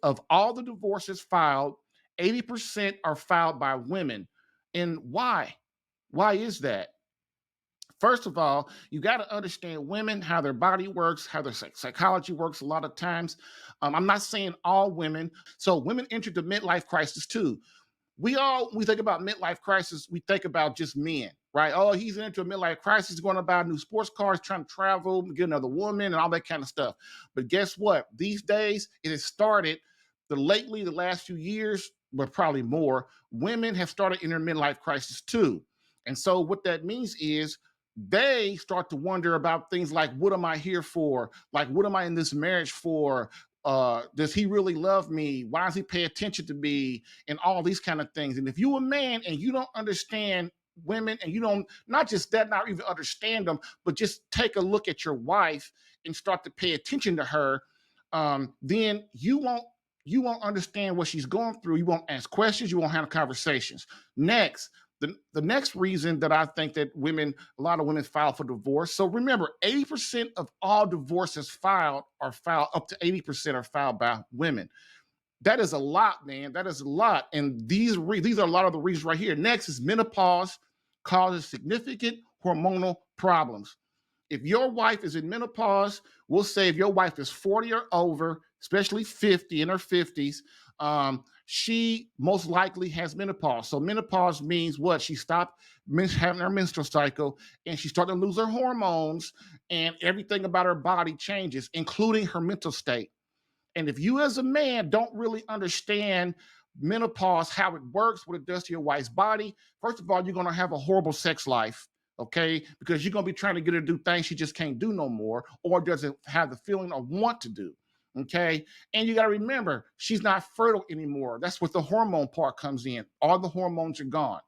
of all the divorces filed, 80% are filed by women. And why? Why is that? First of all, you got to understand women, how their body works, how their psychology works a lot of times. I'm not saying all women. So women enter the midlife crisis too. When we think about midlife crisis, we think about just men, right? Oh, he's into a midlife crisis, going to buy new sports cars, trying to travel, get another woman, and all that kind of stuff. But guess what? These days, it has started. The last few years, but probably more, women have started in their midlife crisis too. And so, what that means is they start to wonder about things like, what am I here for? Like, what am I in this marriage for? Does he really love me? Why does he pay attention to me? And all these kind of things. And if you a man and you don't understand women, and you don't, not just that, not even understand them, but just take a look at your wife and start to pay attention to her, then you won't understand what she's going through. You won't ask questions. You won't have conversations. Next, the next reason that I think that a lot of women file for divorce. So remember, 80% of all divorces filed are filed, up to 80% are filed by women. That is a lot, man. That is a lot. And these are a lot of the reasons right here. Next is menopause causes significant hormonal problems. If your wife is in menopause, we'll say if your wife is 40 or over, especially 50, in her 50s, she most likely has menopause. So menopause means what? She stopped having her menstrual cycle, and she started to lose her hormones, and everything about her body changes, including her mental state. And if you as a man don't really understand menopause, how it works, what it does to your wife's body, first of all, you're going to have a horrible sex life. Okay, because you're gonna be trying to get her to do things she just can't do no more, or doesn't have the feeling or want to do. Okay, and you got to remember, she's not fertile anymore. That's what the hormone part comes in. All the hormones are gone.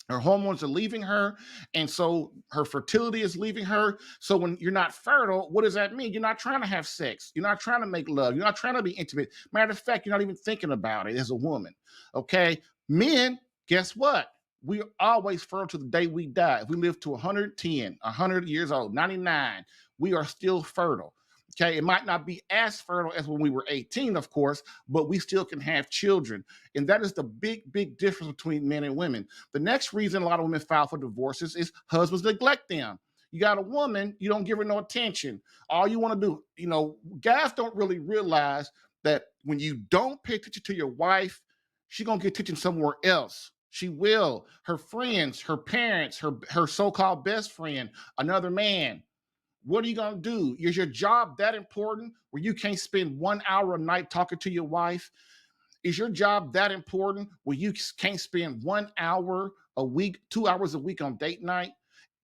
Her hormones are leaving her, and so her fertility is leaving her. So when you're not fertile, what does that mean? You're not trying to have sex. You're not trying to make love. You're not trying to be intimate. Matter of fact, you're not even thinking about it as a woman. Okay, men, guess what? We're always fertile to the day we die. If we live to 110, 100 years old, 99, we are still fertile. Okay, it might not be as fertile as when we were 18, of course, but we still can have children. And that is the big, big difference between men and women. The next reason a lot of women file for divorces is husbands neglect them. You got a woman, you don't give her no attention. All you want to do, guys don't really realize that when you don't pay attention to your wife, she's going to get attention somewhere else. She will. Her friends, her parents, her so-called best friend, another man. What are you going to do? Is your job that important where you can't spend 1 hour a night talking to your wife? Is your job that important where you can't spend 1 hour a week, 2 hours a week on date night?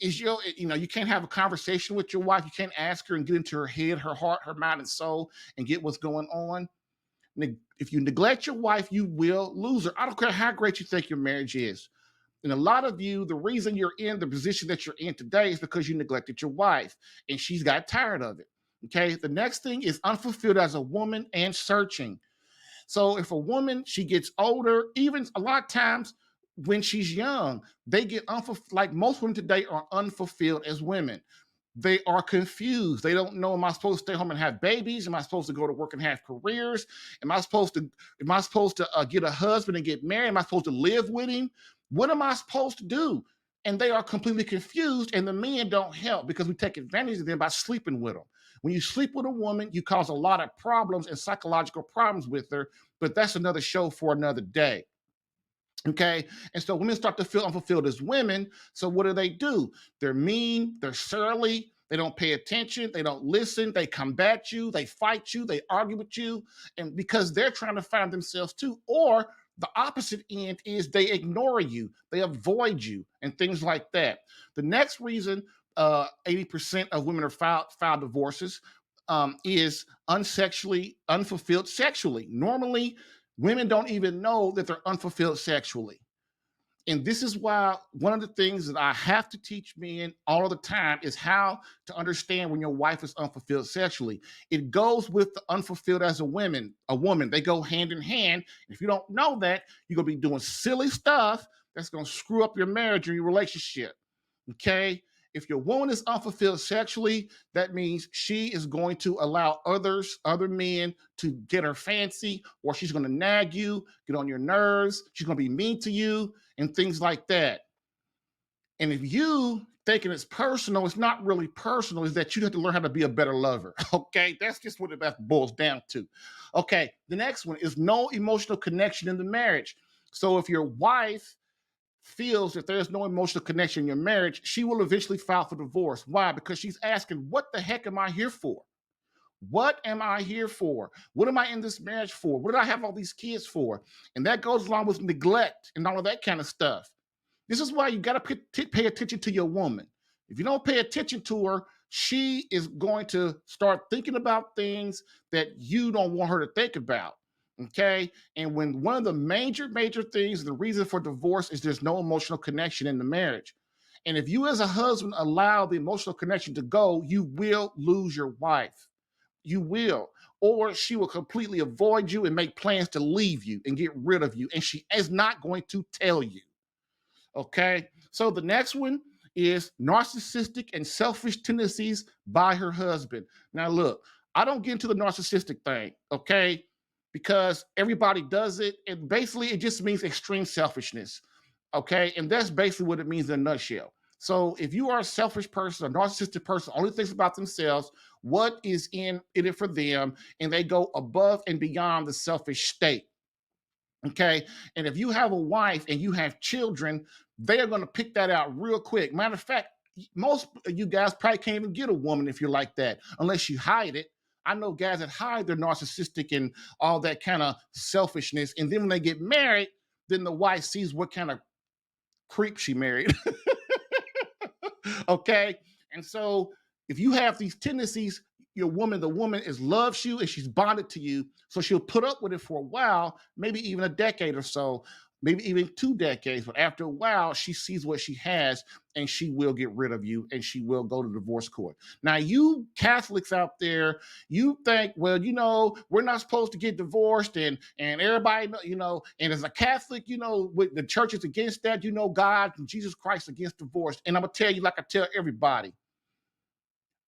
You can't have a conversation with your wife. You can't ask her and get into her head, her heart, her mind, and soul and get what's going on. If you neglect your wife, you will lose her. I don't care how great you think your marriage is. And a lot of you, the reason you're in the position that you're in today is because you neglected your wife and she's got tired of it. Okay. The next thing is unfulfilled as a woman and searching. So if a woman, she gets older, even a lot of times when she's young, they get unfulfilled. Like most women today are unfulfilled as women. They are confused. They don't know, am I supposed to stay home and have babies? Am I supposed to go to work and have careers? Am I supposed to get a husband and get married? Am I supposed to live with him? What am I supposed to do? And they are completely confused, and the men don't help because we take advantage of them by sleeping with them. When you sleep with a woman, you cause a lot of problems and psychological problems with her, but that's another show for another day. Okay. And so women start to feel unfulfilled as women. So what do? They're mean, they're surly, they don't pay attention, they don't listen, they combat you, they fight you, they argue with you, and because they're trying to find themselves too. Or the opposite end is they ignore you, they avoid you, and things like that. The next reason 80% of women are filed divorces is unfulfilled sexually. Normally, women don't even know that they're unfulfilled sexually. And this is why one of the things that I have to teach men all of the time is how to understand when your wife is unfulfilled sexually. It goes with the unfulfilled as a woman. They go hand in hand. If you don't know that, you're gonna be doing silly stuff that's gonna screw up your marriage or your relationship. Okay. If your woman is unfulfilled sexually, that means she is going to allow other men to get her fancy, or she's going to nag you, get on your nerves. She's going to be mean to you and things like that. And if you thinking it's personal, it's not really personal, is that you have to learn how to be a better lover. Okay. That's just what that boils down to. Okay. The next one is no emotional connection in the marriage. So if your wife feels that there's no emotional connection in your marriage, she will eventually file for divorce. Why? Because she's asking, what the heck am I here for? What am I here for? What am I in this marriage for? What did I have all these kids for? And that goes along with neglect and all of that kind of stuff. This is why you got to pay attention to your woman. If you don't pay attention to her, she is going to start thinking about things that you don't want her to think about. Okay. And when one of the major things, and the reason for divorce is there's no emotional connection in the marriage. And if you as a husband allow the emotional connection to go, you will lose your wife. You will. Or she will completely avoid you and make plans to leave you and get rid of you. And she is not going to tell you. Okay. So the next one is narcissistic and selfish tendencies by her husband. Now, look, I don't get into the narcissistic thing, okay? Because everybody does it. And basically, it just means extreme selfishness, okay? And that's basically what it means in a nutshell. So if you are a selfish person, a narcissistic person, only thinks about themselves, what is in it for them, and they go above and beyond the selfish state. Okay. And if you have a wife and you have children, they are going to pick that out real quick. Matter of fact, most of you guys probably can't even get a woman if you're like that, unless you hide it. I know guys that hide their narcissistic and all that kind of selfishness. And then when they get married, then the wife sees what kind of creep she married. Okay. And so if you have these tendencies, the woman is loves you and she's bonded to you. So she'll put up with it for a while, maybe even a decade or so, maybe even 2 decades. But after a while, she sees what she has and she will get rid of you and she will go to divorce court. Now, you Catholics out there, you think, well, we're not supposed to get divorced and everybody, and as a Catholic, with the church is against that, God and Jesus Christ against divorce. And I'm going to tell you, like I tell everybody,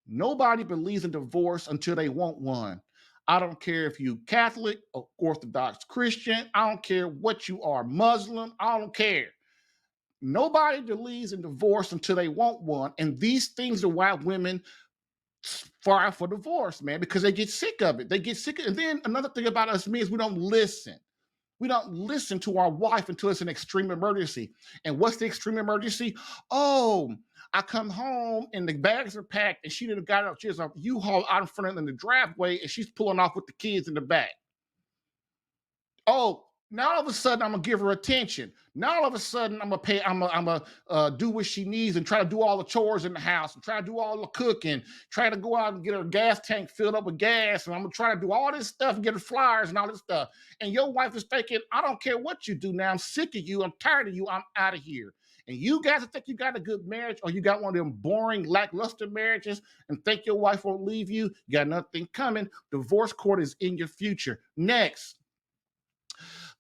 nobody believes in divorce until they want one. I don't care if you Catholic or Orthodox Christian. I don't care what you are, Muslim. I don't care. Nobody believes in divorce until they want one. And these things are why women file for divorce, man, because they get sick of it. They get sick of it. And then another thing about us men is we don't listen. We don't listen to our wife until it's an extreme emergency. And what's the extreme emergency? Oh, I come home and the bags are packed and she done got out. She has a U-Haul out in front of in the driveway and she's pulling off with the kids in the back. Oh, now all of a sudden I'm gonna give her attention. Now all of a sudden I'm gonna pay. I'm gonna do what she needs and try to do all the chores in the house and try to do all the cooking. Try to go out and get her gas tank filled up with gas, and I'm gonna try to do all this stuff and get her flyers and all this stuff. And your wife is thinking, I don't care what you do now. I'm sick of you. I'm tired of you. I'm out of here. And you guys think you got a good marriage, or you got one of them boring, lackluster marriages, and think your wife won't leave you. You got nothing coming. Divorce court is in your future. Next.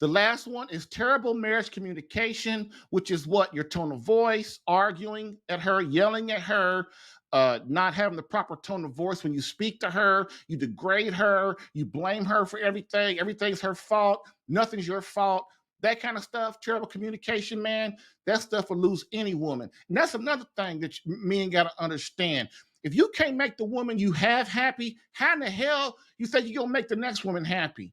The last one is terrible marriage communication, which is what? Your tone of voice, arguing at her, yelling at her, not having the proper tone of voice when you speak to her. You degrade her. You blame her for everything. Everything's her fault. Nothing's your fault. That kind of stuff, terrible communication, man, that stuff will lose any woman. And that's another thing that men got to understand. If you can't make the woman you have happy, how in the hell you think you're going to make the next woman happy?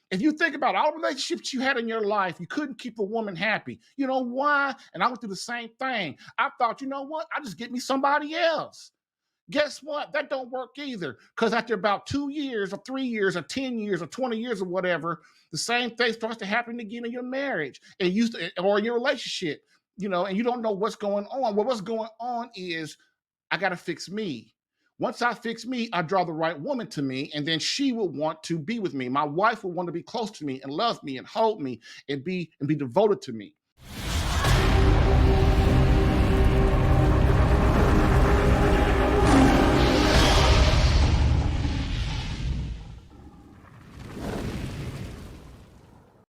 If you think about all the relationships you had in your life, you couldn't keep a woman happy. You know why? And I went through the same thing. I thought, you know what? I just get me somebody else. Guess what? That don't work either. Because after about 2 years or 3 years or 10 years or 20 years or whatever, the same thing starts to happen again in your marriage and or in your relationship, and you don't know what's going on. Well, what's going on is I got to fix me. Once I fix me, I draw the right woman to me, and then she will want to be with me. My wife will want to be close to me and love me and hold me and be devoted to me.